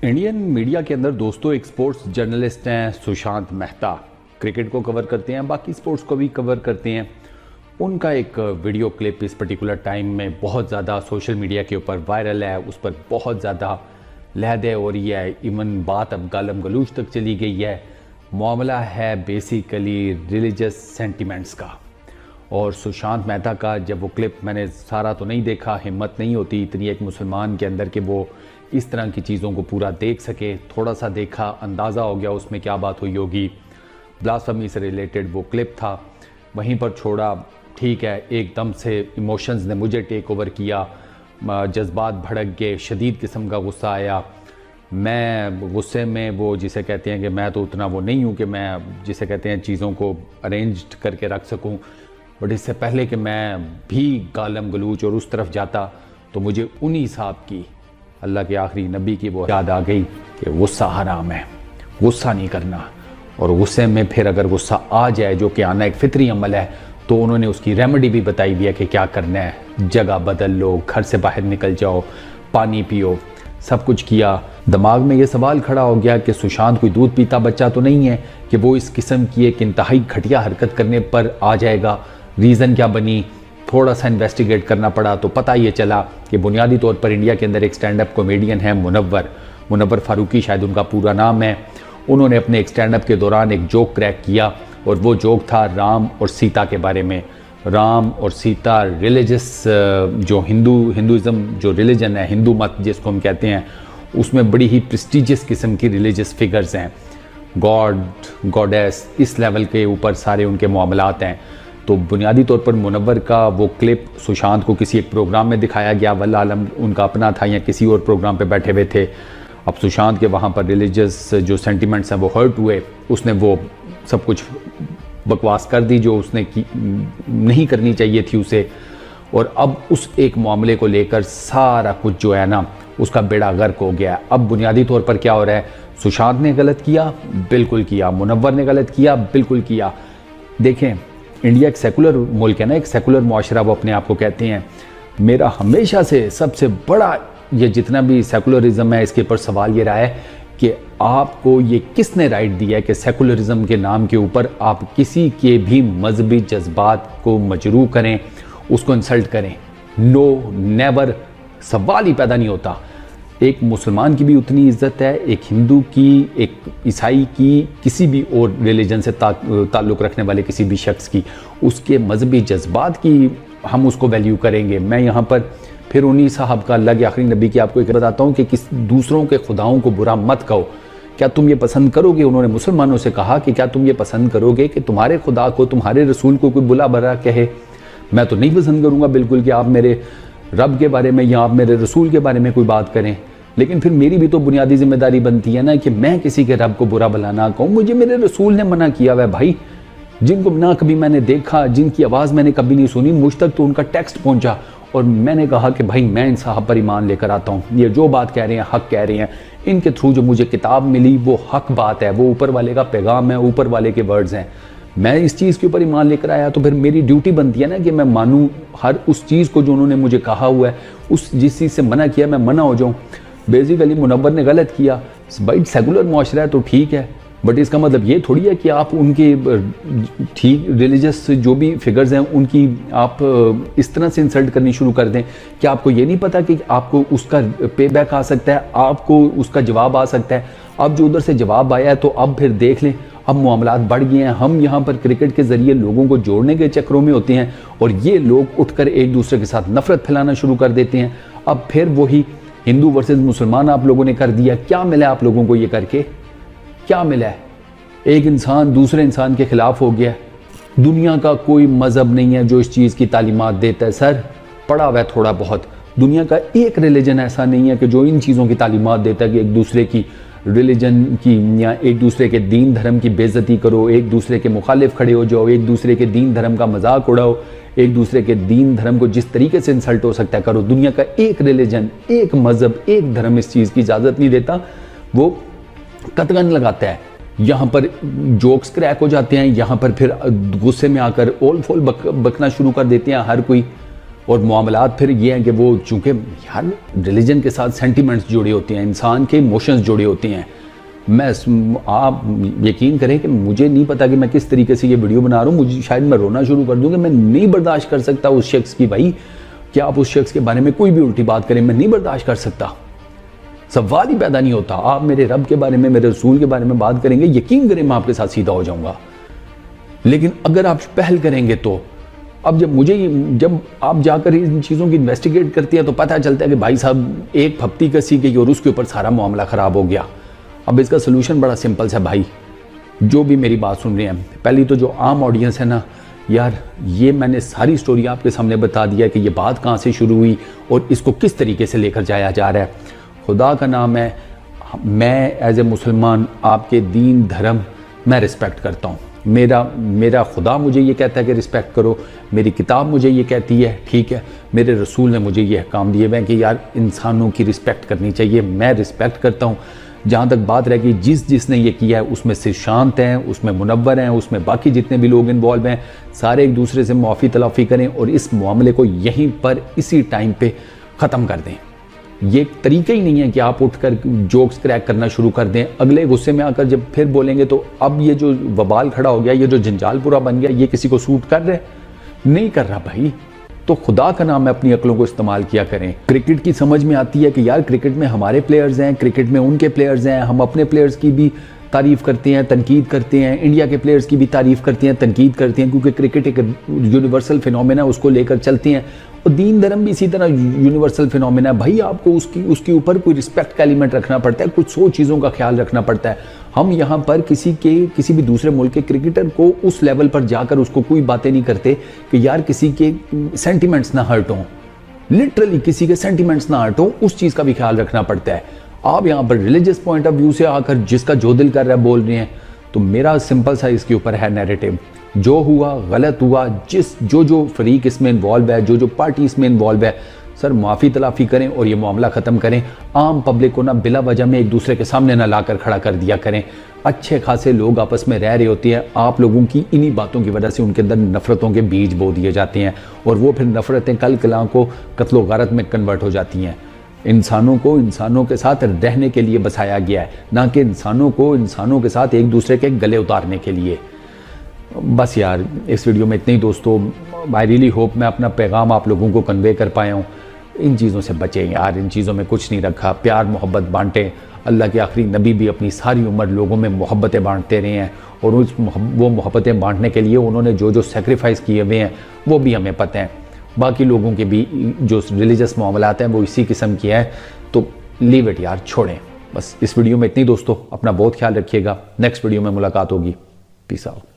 Indian media के अंदर दोस्तों एक स्पोर्ट्स जर्नलिस्ट हैं सुशांत मेहता। क्रिकेट को कवर करते हैं, बाकी स्पोर्ट्स को भी कवर करते हैं। उनका एक वीडियो क्लिप इस पर्टिकुलर टाइम में बहुत ज़्यादा सोशल मीडिया के ऊपर वायरल है, उस पर बहुत ज़्यादा लहदे हो रही है, इवन बात अब गालम गलूच तक चली गई है। मामला है बेसिकली रिलीजियस सेंटिमेंट्स का। और सुशांत मेहता का जब वो क्लिप मैंने सारा तो नहीं देखा, हिम्मत नहीं होती इतनी एक मुसलमान के अंदर कि वो इस तरह की चीज़ों को पूरा देख सके। थोड़ा सा देखा, अंदाज़ा हो गया उसमें क्या बात हुई होगी। ब्लास्फेमी से रिलेटेड वो क्लिप था, वहीं पर छोड़ा। ठीक है, एकदम से इमोशंस ने मुझे टेक ओवर किया, जज्बात भड़क गए, शदीद किस्म का गुस्सा आया। मैं गुस्से में वो जिसे कहते हैं कि मैं तो उतना वो नहीं हूँ कि मैं जिसे कहते हैं चीज़ों को अरेंज करके रख सकूँ। बट इससे पहले कि मैं भी गालम गलूच और उस तरफ जाता तो मुझे उन्हीं साहब की, अल्लाह के आखिरी नबी की वो याद आ गई कि गुस्सा हराम है, गुस्सा नहीं करना। और गुस्से में फिर अगर गुस्सा आ जाए, जो कि आना एक फितरी अमल है, तो उन्होंने उसकी रेमेडी भी बताई दिया कि क्या करना है। जगह बदल लो, घर से बाहर निकल जाओ, पानी पियो, सब कुछ किया। दिमाग में ये सवाल खड़ा हो गया कि सुशांत कोई दूध पीता बच्चा तो नहीं है कि वो इस किस्म की एक इंतहाई घटिया हरकत करने पर आ जाएगा। रीज़न क्या बनी, थोड़ा सा इन्वेस्टिगेट करना पड़ा तो पता ये चला कि बुनियादी तौर पर इंडिया के अंदर एक स्टैंड अप कॉमेडियन है मुनव्वर फारूकी, शायद उनका पूरा नाम है। उन्होंने अपने एक स्टैंड अप के दौरान एक जोक क्रैक किया और वो जोक था राम और सीता के बारे में। राम और सीता रिलीजियस जो हिंदुज़म जो रिलीजन है, हिंदू मत जिसको हम कहते हैं, उसमें बड़ी ही प्रेस्टिजियस किस्म की रिलीजियस फिगर्स हैं, गॉड गॉडेस, इस लेवल के ऊपर सारे उनके मामलात हैं। तो बुनियादी तौर पर मुनव्वर का वो क्लिप सुशांत को किसी एक प्रोग्राम में दिखाया गया, वल्लाह आलम उनका अपना था या किसी और प्रोग्राम पे बैठे हुए थे। अब सुशांत के वहाँ पर रिलीजियस जो सेंटिमेंट्स हैं वो हर्ट हुए, उसने वो सब कुछ बकवास कर दी जो उसने नहीं करनी चाहिए थी उसे। और अब उस एक मामले को लेकर सारा कुछ जो है ना, उसका बेड़ा गर्क हो गया। अब बुनियादी तौर पर क्या हो रहा है, सुशांत ने गलत किया, बिल्कुल किया। मुनव्वर ने गलत किया, बिल्कुल किया। देखें, इंडिया एक सेकुलर मुल्क है ना, एक सेकुलर मुआशरा वो अपने आप को कहते हैं। मेरा हमेशा से सबसे बड़ा ये जितना भी सेकुलरिज्म है, इसके ऊपर सवाल ये रहा है कि आपको ये किसने राइट दिया है कि सेकुलरिज्म के नाम के ऊपर आप किसी के भी मजहबी जज्बात को मजरूह करें, उसको इंसल्ट करें। नो, नेवर, सवाल ही पैदा नहीं होता। एक मुसलमान की भी उतनी इज्जत है, एक हिंदू की, एक ईसाई की, किसी भी और रिलीजन से ताल्लुक़ रखने वाले किसी भी शख्स की, उसके मजहबी जज्बात की हम उसको वैल्यू करेंगे। मैं यहाँ पर फिर उन्हीं साहब का, अल्लाह के आखिरी नबी की आपको एक बताता हूँ कि किस दूसरों के खुदाओं को बुरा मत कहो। क्या तुम ये पसंद करोगे, उन्होंने मुसलमानों से कहा कि क्या तुम ये पसंद करोगे कि तुम्हारे खुदा को, तुम्हारे रसूल को कोई बुला भला कहे? मैं तो नहीं पसंद करूँगा बिल्कुल कि आप मेरे रब के बारे में या आप मेरे रसूल के बारे में कोई बात करें। लेकिन फिर मेरी भी तो बुनियादी जिम्मेदारी बनती है ना कि मैं किसी के रब को बुरा भला ना कहूँ। मुझे मेरे रसूल ने मना किया हुआ है भाई, जिनको ना कभी मैंने देखा, जिनकी आवाज़ मैंने कभी नहीं सुनी, मुझ तक तो उनका टेक्स्ट पहुँचा और मैंने कहा कि भाई मैं इन साहब पर ईमान लेकर आता हूँ। ये जो बात कह रहे हैं हक कह रहे हैं, इनके थ्रू जो मुझे किताब मिली वो हक बात है, वो ऊपर वाले का पैगाम है, ऊपर वाले के वर्ड्स हैं। मैं इस चीज़ के ऊपर ईमान लेकर आया तो फिर मेरी ड्यूटी बनती है ना कि मैं मानूँ हर उस चीज़ को जो उन्होंने मुझे कहा हुआ है। उस जिस चीज़ से मना किया मैं मना हो जाऊँ। बेसिकली मुनव्वर ने गलत किया, भाई सेकुलर मुआशरा है तो ठीक है, बट इसका मतलब ये थोड़ी है कि आप उनके ठीक रिलीजियस जो भी फिगर्स हैं उनकी आप इस तरह से इंसल्ट करनी शुरू कर दें। कि आपको ये नहीं पता कि आपको उसका पे बैक आ सकता है, आपको उसका जवाब आ सकता है। अब जो उधर से जवाब आया है तो अब फिर देख लें, अब मामलात बढ़ गए हैं। हम यहाँ पर क्रिकेट के ज़रिए लोगों को जोड़ने के चक्करों में होते हैं और ये लोग उठकर एक दूसरे के साथ नफरत फैलाना शुरू कर देते हैं। अब फिर वही हिंदू वर्सेस मुसलमान आप लोगों ने कर दिया। क्या मिला आप लोगों को ये करके, क्या मिला है? एक इंसान दूसरे इंसान के खिलाफ हो गया। दुनिया का कोई मज़हब नहीं है जो इस चीज़ की तालीमात देता है। सर पढ़ा हुआ है थोड़ा बहुत, दुनिया का एक रिलीजन ऐसा नहीं है कि जो इन चीज़ों की तालीमात देता है कि एक दूसरे की रिलीजन की या एक दूसरे के दीन धर्म की बेइज्जती करो, एक दूसरे के मुखालिफ खड़े हो जाओ, एक दूसरे के दीन धर्म का मजाक उड़ाओ, एक दूसरे के दीन धर्म को जिस तरीके से इंसल्ट हो सकता है करो। दुनिया का एक रिलीजन, एक मज़हब, एक धर्म इस चीज़ की इजाज़त नहीं देता, वो कतगन लगाता है। यहाँ पर जोक्स क्रैक हो जाते हैं, यहाँ पर फिर गुस्से में आकर ओल फोल बकना शुरू कर देते हैं हर कोई। और मामलात फिर ये हैं कि वो चूँकि यार रिलीजन के साथ सेंटिमेंट्स जुड़े होते हैं, इंसान के इमोशंस जुड़े होते हैं। आप यकीन करें कि मुझे नहीं पता कि मैं किस तरीके से ये वीडियो बना रहा हूँ, मुझे शायद मैं रोना शुरू कर दूँ कि मैं नहीं बर्दाश्त कर सकता उस शख्स की, भाई क्या आप उस शख्स के बारे में कोई भी उल्टी बात करें, मैं नहीं बर्दाश्त कर सकता, सवाल ही पैदा नहीं होता। आप मेरे रब के बारे में, मेरे रसूल के बारे में बात करेंगे, यकीन करें मैं आपके साथ सीधा हो जाऊंगा। लेकिन अगर आप पहल करेंगे तो अब जब आप जाकर इन चीज़ों की इन्वेस्टिगेट करती हैं तो पता चलता है कि भाई साहब एक फप्ती कसी गई और उसके ऊपर सारा मामला ख़राब हो गया। अब इसका सोल्यूशन बड़ा सिंपल है भाई, जो भी मेरी बात सुन रहे हैं, पहली तो जो आम ऑडियंस है ना यार, ये मैंने सारी स्टोरी आपके सामने बता दिया कि ये बात कहाँ से शुरू हुई और इसको किस तरीके से लेकर जाया जा रहा है। खुदा का नाम है, मैं एज ए मुसलमान आपके दीन धर्म मैं रिस्पेक्ट करता हूँ। मेरा खुदा मुझे ये कहता है कि रिस्पेक्ट करो, मेरी किताब मुझे ये कहती है, ठीक है, मेरे रसूल ने मुझे ये अहकाम दिए हुए हैं कि यार इंसानों की रिस्पेक्ट करनी चाहिए, मैं रिस्पेक्ट करता हूँ। जहाँ तक बात रह गई जिसने ये किया है उसमें से शांत हैं, उसमें मुनव्वर हैं, उसमें बाकी जितने भी लोग इन्वॉल्व हैं सारे एक दूसरे से माफ़ी तलाफ़ी करें और इस मामले को यहीं पर इसी टाइम पे ख़त्म कर दें। ये तरीका ही नहीं है कि आप उठकर जोक्स क्रैक करना शुरू कर दें, अगले गुस्से में आकर जब फिर बोलेंगे तो अब ये जो वबाल खड़ा हो गया, ये जो जंजाल पूरा बन गया, ये किसी को सूट कर रहे? नहीं कर रहा भाई। तो खुदा का नाम है अपनी अक्लों को इस्तेमाल किया करें। क्रिकेट की समझ में आती है कि यार क्रिकेट में हमारे प्लेयर्स हैं, क्रिकेट में उनके प्लेयर्स हैं, हम अपने प्लेयर्स की भी तारीफ़ करते हैं, तनकीद करते हैं, इंडिया के प्लेयर्स की भी तारीफ़ करते हैं, तनकीद करते हैं, क्योंकि क्रिकेट एक यूनिवर्सल फिनोमेना है, उसको लेकर चलते हैं। और दीन धर्म भी इसी तरह यूनिवर्सल फिनोमेना है भाई, आपको उसके ऊपर कोई रिस्पेक्ट का एलिमेंट रखना पड़ता है, कुछ 100 चीज़ों का ख्याल रखना पड़ता है। हम यहाँ पर किसी भी दूसरे मुल्क के क्रिकेटर को उस लेवल पर जाकर उसको कोई बातें नहीं करते कि यार किसी के सेंटिमेंट्स ना हर्ट हों, लिटरली किसी के सेंटिमेंट्स ना हर्ट हों, उस चीज़ का भी ख्याल रखना पड़ता है। आप यहाँ पर रिलीजियस पॉइंट ऑफ व्यू से आकर जिसका जो दिल कर रहा है बोल रहे हैं, तो मेरा सिंपल सा इसके ऊपर है नैरेटिव, जो हुआ गलत हुआ, जो फरीक इसमें इन्वॉल्व है, जो पार्टी इसमें इन्वॉल्व है, सर माफ़ी तलाफ़ी करें और ये मामला ख़त्म करें। आम पब्लिक को ना बिला वजह में एक दूसरे के सामने ना लाकर खड़ा कर दिया करें। अच्छे खासे लोग आपस में रह रहे होते हैं, आप लोगों की इन्हीं बातों की वजह से उनके अंदर नफ़रतों के बीज बो दिए जाते हैं और वो फिर नफ़रतें कल कलां को कत्लो गारत में कन्वर्ट हो जाती हैं। इंसानों को इंसानों के साथ रहने के लिए बसाया गया है, ना कि इंसानों को इंसानों के साथ एक दूसरे के गले उतारने के लिए। बस यार इस वीडियो में इतने ही दोस्तों, आई रियली होप मैं अपना पैगाम आप लोगों को कन्वे कर पाया हूँ। इन चीज़ों से बचें यार, इन चीज़ों में कुछ नहीं रखा, प्यार मोहब्बत बांटें। अल्लाह के आखिरी नबी भी अपनी सारी उम्र लोगों में मोहब्बतें बांटते रहे हैं और वो मोहब्बतें बांटने के लिए उन्होंने जो सेक्रीफाइस किए हुए हैं वो भी हमें पता है। बाकी लोगों के भी जो रिलीजियस मामलात हैं वो इसी किस्म की है, तो लीव इट यार, छोड़ें। बस इस वीडियो में इतनी दोस्तों, अपना बहुत ख्याल रखिएगा। नेक्स्ट वीडियो में मुलाकात होगी। Peace out.